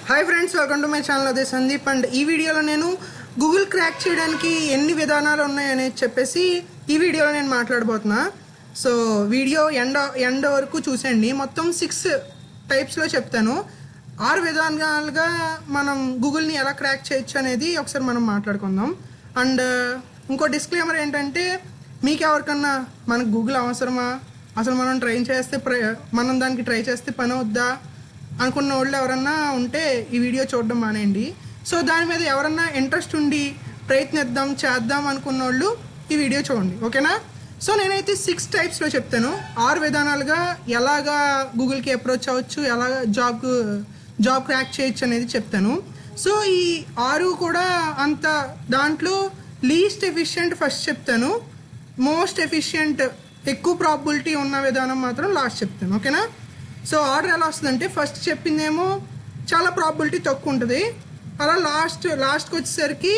Hi friends, welcome to my channel. అదే Sandeep. And ఈ వీడియోలో నేను గూగుల్ క్రాక్ చేయడానికి ఎన్ని విధానాలు ఉన్నాయని చెప్పేసి ఈ వీడియోలో నేను మాట్లాడబోతున్నా. సో వీడియో ఎండ్ వరకు చూసేయండి. మొత్తం 6 టైప్స్లో చెప్తాను. 6 విధానాలుగా మనం గూగుల్ని ఎలా క్రాక్ చేయొచ్చు అనేది ఒకసారి మనం మాట్లాడుకుందాం. అండ్ ఇంకో డిస్క్లైమర్ ఏంటంటే, మీకు ఎవరికన్నా మనకు గూగుల్ అవసరమా, అసలు మనం దానికి ట్రై చేస్తే పని వద్దా అనుకున్న వాళ్ళు ఎవరన్నా ఉంటే ఈ వీడియో చూడడం మానేయండి. సో దాని మీద ఎవరన్నా ఇంట్రెస్ట్ ఉండి చేద్దాం అనుకున్న వాళ్ళు ఈ వీడియో చూడండి, ఓకేనా? సో నేనైతే 6 టైప్స్లో చెప్తాను. 6 విధానాలుగా ఎలాగా గూగుల్కి అప్రోచ్ అవ్వచ్చు, ఎలా జాబ్ క్రాక్ చేయొచ్చు అనేది చెప్తాను. సో ఈ 6 కూడా అంత దాంట్లో లీస్ట్ ఎఫిషియెంట్ ఫస్ట్ చెప్తాను, మోస్ట్ ఎఫిషియెంట్ ఎక్కువ ప్రాబిలిటీ ఉన్న విధానం మాత్రం లాస్ట్ చెప్తాను, ఓకేనా? సో ఆర్డర్ ఎలా వస్తుందంటే, ఫస్ట్ చెప్పిందేమో చాలా ప్రాబిలిటీ తక్కువ ఉంటుంది, అలా లాస్ట్కి వచ్చేసరికి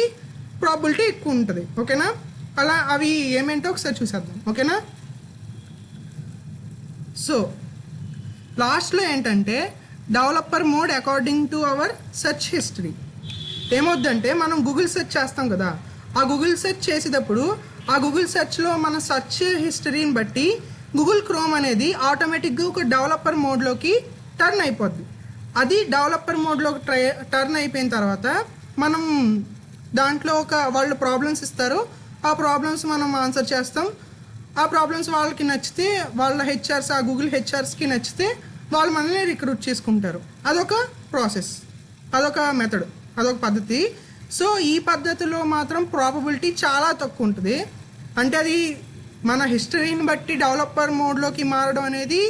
ప్రాబిలిటీ ఎక్కువ ఉంటుంది, ఓకేనా? అలా అవి ఏమేంటో ఒకసారి చూసేద్దాం, ఓకేనా? సో లాస్ట్లో ఏంటంటే, developer mode according to our search history. ఏమవుద్దంటే, మనం గూగుల్ సెర్చ్ చేస్తాం కదా, ఆ గూగుల్ సెర్చ్ చేసేటప్పుడు ఆ గూగుల్ సెర్చ్లో మన సెర్చ్ హిస్టరీని బట్టి గూగుల్ క్రోమ్ అనేది ఆటోమేటిక్గా ఒక డెవలపర్ మోడ్లోకి టర్న్ అయిపోద్ది. అది డెవలపర్ మోడ్లోకి టర్న్ అయిపోయిన తర్వాత మనం దాంట్లో వాళ్ళు ప్రాబ్లమ్స్ ఇస్తారు, ఆ ప్రాబ్లమ్స్ మనం ఆన్సర్ చేస్తాం. ఆ ప్రాబ్లమ్స్ వాళ్ళకి నచ్చితే, వాళ్ళ హెచ్ఆర్స్, ఆ గూగుల్ హెచ్ఆర్స్కి నచ్చితే వాళ్ళు మనల్ని రిక్రూట్ చేసుకుంటారు. అదొక ప్రాసెస్, అదొక మెథడ్, అదొక పద్ధతి. సో ఈ పద్ధతిలో మాత్రం ప్రాబబిలిటీ చాలా తక్కువ ఉంటుంది. అంటే అది మన హిస్టరీని బట్టి డెవలపర్ మోడ్లోకి మారడం అనేది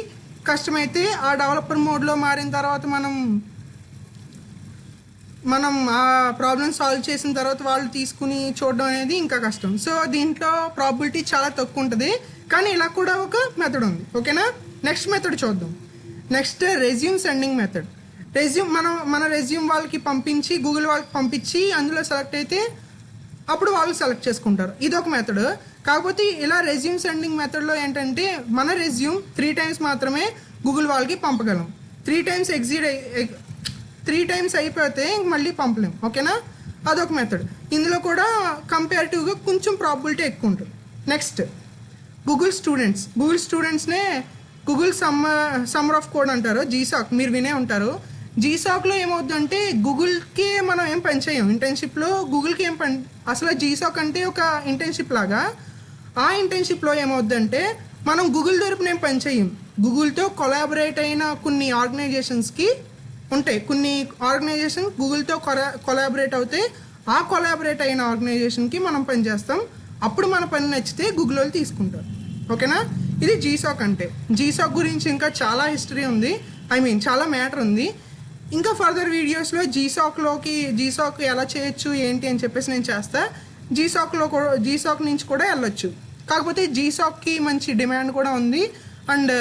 కష్టమైతే, ఆ డెవలపర్ మోడ్లో మారిన తర్వాత మనం ఆ ప్రాబ్లమ్ సాల్వ్ చేసిన తర్వాత వాళ్ళు తీసుకుని చూడడం అనేది ఇంకా కష్టం. సో దీంట్లో ప్రాబిలిటీ చాలా తక్కువ ఉంటుంది, కానీ ఇలా కూడా ఒక మెథడ్ ఉంది, ఓకేనా? నెక్స్ట్ మెథడ్ చూద్దాం. Next resume sending method. మన రెజ్యూమ్ వాళ్ళకి పంపించి, గూగుల్ వాళ్ళకి పంపించి అందులో సెలెక్ట్ అయితే అప్పుడు వాళ్ళు సెలెక్ట్ చేసుకుంటారు. ఇదొక మెథడ్. కాకపోతే ఇలా రెజ్యూమ్ సెండింగ్ మెథడ్లో ఏంటంటే, మన రెజ్యూమ్ 3 టైమ్స్ మాత్రమే గూగుల్ వాళ్ళకి పంపగలం. 3 టైమ్స్ అయిపోతే మళ్ళీ పంపలేం, ఓకేనా? అదొక మెథడ్. ఇందులో కూడా కంపేరిటివ్గా కొంచెం ప్రాబిలిటీ ఎక్కువ ఉంటుంది. నెక్స్ట్ గూగుల్ స్టూడెంట్స్నే గూగుల్ సమ్మర్ ఆఫ్ కోడ్ అంటారు, జీసాక్. మీరు వినే ఉంటారు. జీసాక్లో ఏమవుతుందంటే, గూగుల్కి మనం ఏం పని చేయం ఇంటర్న్షిప్లో, గూగుల్కి ఏం పని, అసలు జీసాక్ అంటే ఒక ఇంటర్న్షిప్ లాగా. ఆ ఇంటర్న్షిప్లో ఏమవుతుందంటే, మనం గూగుల్ తరపున ఏం పని చేయం, గూగుల్తో కొలాబరేట్ అయిన కొన్ని ఆర్గనైజేషన్స్కి ఉంటాయి. కొన్ని ఆర్గనైజేషన్ గూగుల్తో కొలాబరేట్ అవుతాయి. ఆ కొలాబరేట్ అయిన ఆర్గనైజేషన్కి మనం పని చేస్తాం. అప్పుడు మన పని నచ్చితే గూగుల్ వాళ్ళు తీసుకుంటారు, ఓకేనా? ఇది జీసాక్ అంటే. జీసాక్ గురించి ఇంకా చాలా హిస్టరీ ఉంది, చాలా మ్యాటర్ ఉంది. ఇంకా ఫర్దర్ వీడియోస్లో జీసాక్ ఎలా చేయొచ్చు ఏంటి అని చెప్పేసి నేను చేస్తా. జీసాక్ నుంచి కూడా వెళ్ళొచ్చు. కాకపోతే జీసాక్కి మంచి డిమాండ్ కూడా ఉంది, అండ్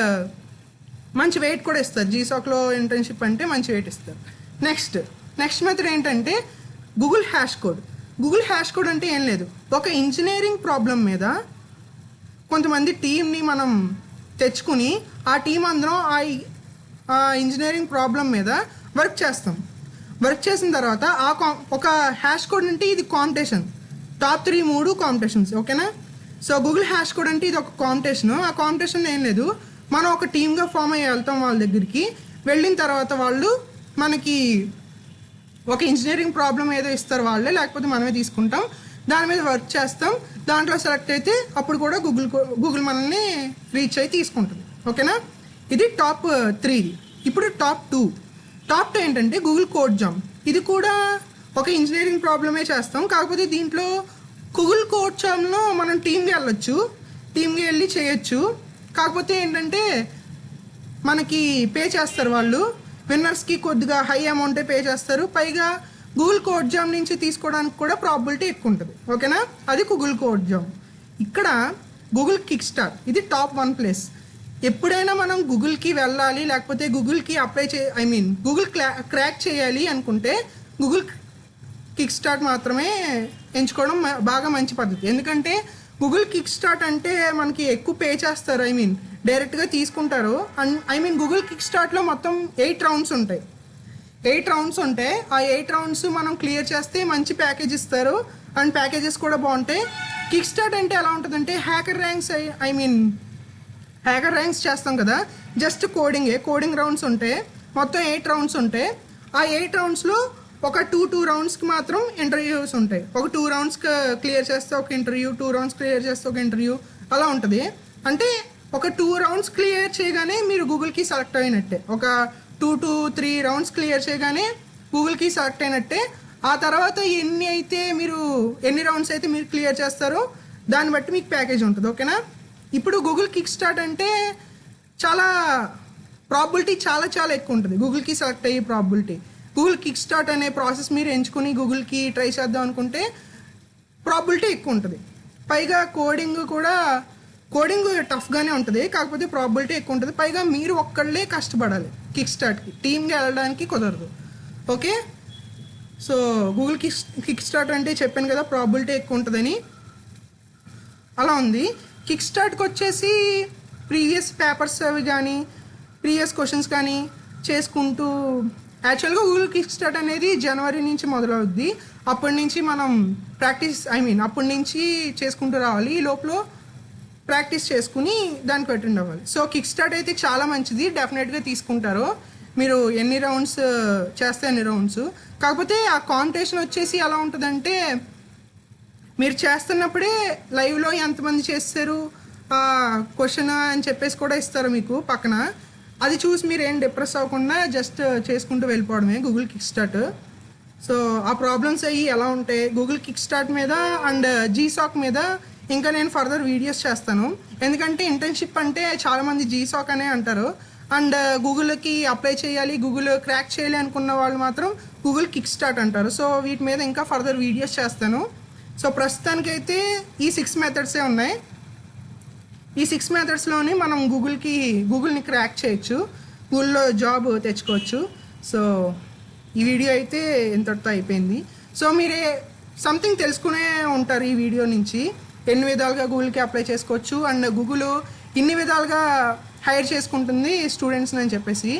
మంచి వెయిట్ కూడా ఇస్తారు. జీసాక్లో ఇంటర్న్షిప్ అంటే మంచి వెయిట్ ఇస్తారు. నెక్స్ట్ మెథడ్ ఏంటంటే, గూగుల్ హ్యాష్ కోడ్ అంటే ఏం లేదు, ఒక ఇంజనీరింగ్ ప్రాబ్లం మీద కొంతమంది టీంని మనం తెచ్చుకుని, ఆ టీం అందరం ఆ ఇంజనీరింగ్ ప్రాబ్లం మీద వర్క్ చేసిన తర్వాత ఒక హ్యాష్ కోడ్ అంటే ఇది కాంపిటీషన్, టాప్ 3 కాంపిటీషన్స్, ఓకేనా? సో గూగుల్ హ్యాష్ కోడ్ అంటే ఇది ఒక కాంపిటీషన్. ఆ కాంపిటీషన్ ఏం లేదు, మనం ఒక టీమ్గా ఫామ్ అయ్యి వెళ్తాం వాళ్ళ దగ్గరికి. వెళ్ళిన తర్వాత వాళ్ళు మనకి ఒక ఇంజనీరింగ్ ప్రాబ్లం ఏదో ఇస్తారు వాళ్ళే, లేకపోతే మనమే తీసుకుంటాం. దాని మీద వర్క్ చేస్తాం. దాంట్లో సెలెక్ట్ అయితే అప్పుడు కూడా గూగుల్ మనల్ని రీచ్ అయ్యి తీసుకుంటుంది, ఓకేనా? ఇది టాప్ 3. ఇప్పుడు టాప్ 2 ఏంటంటే గూగుల్ కోడ్ జామ్. ఇది కూడా ఒక ఇంజనీరింగ్ ప్రాబ్లమే చేస్తాం. కాకపోతే దీంట్లో గూగుల్ కోడ్ జామ్లో మనం టీమ్కి వెళ్ళి చేయొచ్చు. కాకపోతే ఏంటంటే, మనకి పే చేస్తారు వాళ్ళు, విన్నర్స్కి కొద్దిగా హై అమౌంటే పే చేస్తారు. పైగా గూగుల్ కోడ్ జామ్ నుంచి తీసుకోవడానికి కూడా ప్రాబిలిటీ ఎక్కువ ఉంటుంది, ఓకేనా? అది గూగుల్ కోడ్ జామ్. ఇక్కడ గూగుల్ కిక్ స్టార్ట్, ఇది టాప్ 1 ప్లేస్. ఎప్పుడైనా మనం గూగుల్కి వెళ్ళాలి, లేకపోతే గూగుల్కి గూగుల్ క్రాక్ చేయాలి అనుకుంటే గూగుల్ కిక్ స్టార్ట్ మాత్రమే ఎంచుకోవడం బాగా మంచి పద్ధతి. ఎందుకంటే గూగుల్ కిక్ స్టార్ట్ అంటే మనకి ఎక్కువ పే చేస్తారు, డైరెక్ట్గా తీసుకుంటారు. అండ్ గూగుల్ కిక్ స్టార్ట్లో మొత్తం 8 రౌండ్స్ ఉంటాయి. 8 రౌండ్స్ ఉంటాయి. ఆ 8 రౌండ్స్ మనం క్లియర్ చేస్తే మంచి ప్యాకేజ్ ఇస్తారు అండ్ ప్యాకేజెస్ కూడా బాగుంటాయి. కిక్ స్టార్ట్ అంటే ఎలా ఉంటుందంటే హ్యాకర్ ర్యాంక్స్ చేస్తాం కదా, జస్ట్ కోడింగ్ రౌండ్స్ ఉంటాయి. మొత్తం 8 రౌండ్స్ ఉంటాయి. ఆ 8 రౌండ్స్లో ఒక 2 రౌండ్స్కి మాత్రం ఇంటర్వ్యూస్ ఉంటాయి. ఒక 2 రౌండ్స్ క్లియర్ చేస్తే ఒక ఇంటర్వ్యూ, 2 రౌండ్స్ క్లియర్ చేస్తే ఒక ఇంటర్వ్యూ, అలా ఉంటుంది. అంటే ఒక 2 రౌండ్స్ క్లియర్ చేయగానే మీరు గూగుల్కి సెలెక్ట్ అయినట్టే. ఒక 2 to 3 రౌండ్స్ క్లియర్ చేయగానే గూగుల్కి సెలెక్ట్ అయినట్టే. ఆ తర్వాత ఎన్ని రౌండ్స్ అయితే మీరు క్లియర్ చేస్తారో దాన్ని బట్టి మీకు ప్యాకేజ్ ఉంటుంది. ఓకేనా? ఇప్పుడు గూగుల్ కిక్ స్టార్ట్ అంటే చాలా ప్రాబిలిటీ చాలా చాలా ఎక్కువ ఉంటుంది గూగుల్కి సెలెక్ట్ అయ్యే ప్రాబిలిటీ. గూగుల్ కిక్ స్టార్ట్ అనే ప్రాసెస్ మీరు ఎంచుకుని గూగుల్కి ట్రై చేద్దాం అనుకుంటే ప్రాబిలిటీ ఎక్కువ ఉంటుంది. పైగా కోడింగ్ టఫ్గానే ఉంటుంది, కాకపోతే ప్రాబిలిటీ ఎక్కువ ఉంటుంది. పైగా మీరు ఒక్కళ్ళే కష్టపడాలి. కిక్ స్టార్ట్కి టీమ్గా వెళ్ళడానికి కుదరదు. Okay, so Google kick start అంటే చెప్పాను కదా ప్రాబిలిటీ ఎక్కువ ఉంటుందని, అలా ఉంది. కిక్ స్టార్ట్కి వచ్చేసి ప్రీవియస్ పేపర్స్ అవి కానీ ప్రీవియస్ క్వశ్చన్స్ కానీ చేసుకుంటూ, యాక్చువల్గా గూగుల్ కిక్ స్టార్ట్ అనేది జనవరి నుంచి మొదలవుద్ది. అప్పటి నుంచి మనం అప్పటి నుంచి చేసుకుంటూ రావాలి. ఈ లోపల ప్రాక్టీస్ చేసుకుని దానికి అటెండ్ అవ్వాలి. సో కిక్ స్టార్ట్ అయితే చాలా మంచిది, డెఫినెట్గా తీసుకుంటారు. మీరు ఎన్ని రౌండ్స్ చేస్తే అన్ని రౌండ్స్. కాకపోతే ఆ కాంపిటీషన్ వచ్చేసి ఎలా ఉంటుందంటే మీరు చేస్తున్నప్పుడే లైవ్లో ఎంతమంది చేస్తారు క్వశ్చన్ అని చెప్పేసి కూడా ఇస్తారు మీకు పక్కన. అది చూసి మీరు ఏం డిప్రెస్ అవ్వకుండా జస్ట్ చేసుకుంటూ వెళ్ళిపోవడమే గూగుల్ కిక్ స్టార్ట్. సో ఆ ప్రాబ్లమ్స్ అయ్యి ఎలా ఉంటాయి గూగుల్ కిక్ స్టార్ట్ మీద అండ్ జీసాక్ మీద ఇంకా నేను ఫర్దర్ వీడియోస్ చేస్తాను. ఎందుకంటే ఇంటర్న్షిప్ అంటే చాలామంది జీసాక్ అనే అంటారు అండ్ గూగుల్కి అప్లై చేయాలి, గూగుల్ క్రాక్ చేయాలి అనుకున్న వాళ్ళు మాత్రం గూగుల్ కిక్ స్టార్ట్ అంటారు. సో వీటి మీద ఇంకా ఫర్దర్ వీడియోస్ చేస్తాను. సో ప్రస్తుతానికైతే ఈ 6 మెథడ్సే ఉన్నాయి. ఈ 6 మెథడ్స్లోని మనం గూగుల్ని క్రాక్ చేయొచ్చు, గూగుల్లో జాబ్ తెచ్చుకోవచ్చు. సో ఈ వీడియో అయితే ఇంతటితో అయిపోయింది. సో మీరే సంథింగ్ తెలుసుకునే ఉంటారు ఈ వీడియో నుంచి, ఎన్ని విధాలుగా గూగుల్కి అప్లై చేసుకోవచ్చు అండ్ గూగుల్ ఇన్ని విధాలుగా హైర్ చేసుకుంటుంది స్టూడెంట్స్ని అని చెప్పేసి.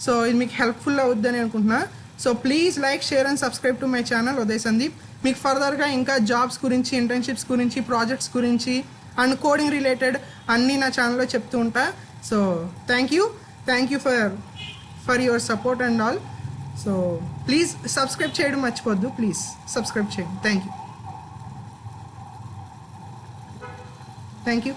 సో ఇది మీకు హెల్ప్ఫుల్ అవుద్దని అనుకుంటున్నా. So please like, share and subscribe to my channel Uday Sandeep. మీకు ఫర్దర్గా ఇంకా జాబ్స్ గురించి, ఇంటర్న్షిప్స్ గురించి, ప్రాజెక్ట్స్ గురించి అండ్ కోడింగ్ రిలేటెడ్ అన్నీ నా ఛానల్లో చెప్తూ ఉంటా. So thank you for your support and all. So please subscribe చేయడం మర్చిపోద్దు, ప్లీజ్ సబ్స్క్రైబ్ చేయండి. Thank you.